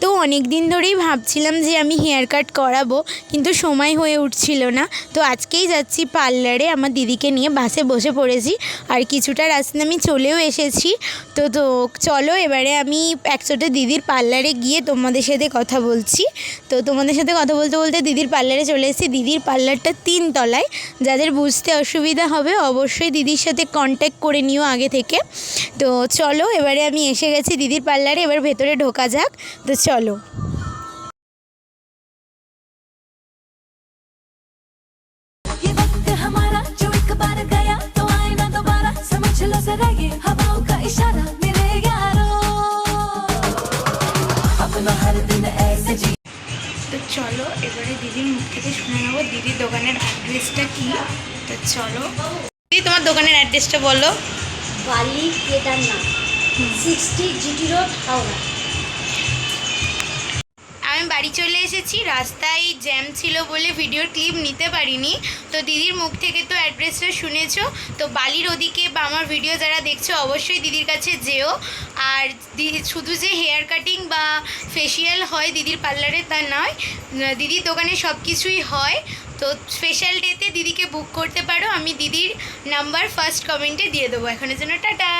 তো অনেক দিন ধরেই ভাবছিলাম যে আমি হেয়ার কাট করাবো, কিন্তু সময় হয়ে উঠছিল না। তো আজকেই যাচ্ছি পার্লারে, আমার দিদিকে নিয়ে বাসে বসে পড়েছি, আর কিছুটা রাস্তা আমি চলেও এসেছি। তো চলো এবারে আমি একচোটে দিদির পার্লারে গিয়ে তোমাদের সাথে কথা বলছি। তো তোমাদের সাথে কথা বলতে বলতে দিদির পার্লারে চলে এসেছি। দিদির পার্লারটা 3 তলায়, যাদের বুঝতে অসুবিধা হবে অবশ্যই দিদির সাথে কন্ট্যাক্ট করে নিও আগে থেকে। তো চলো এবারে আমি এসে গেছি দিদির পার্লারে, এবার ভেতরে ঢোকা যাক। তো চলো। তো চলো এবারে দিদির মুখ থেকে শুনে নেবো দিদির দোকানের অ্যাড্রেসটা কি। তো চলো দিদি, তোমার দোকানের অ্যাড্রেসটা বলো। বালি কেদারনাথ 60 জিটি রোড, হাওড়া। আমি বাড়ি চলে এসেছি, রাস্তায় জ্যাম ছিল বলে ভিডিওর ক্লিপ নিতে পারিনি। তো দিদির মুখ থেকে তো অ্যাড্রেসটা শুনেছো। তো বালির ওদিকে বা আমার ভিডিও যারা দেখছো অবশ্যই দিদির কাছে যেও। আর শুধু যে হেয়ার কাটিং বা ফেসিয়াল হয় দিদির পার্লারে তা নয়, দিদির দোকানে সব কিছুই হয়। তো স্পেশাল ডেতে দিদিকে বুক করতে পারো, আমি দিদির নাম্বার ফার্স্ট কমেন্টে দিয়ে দেবো। এখনের জন্য টাটা।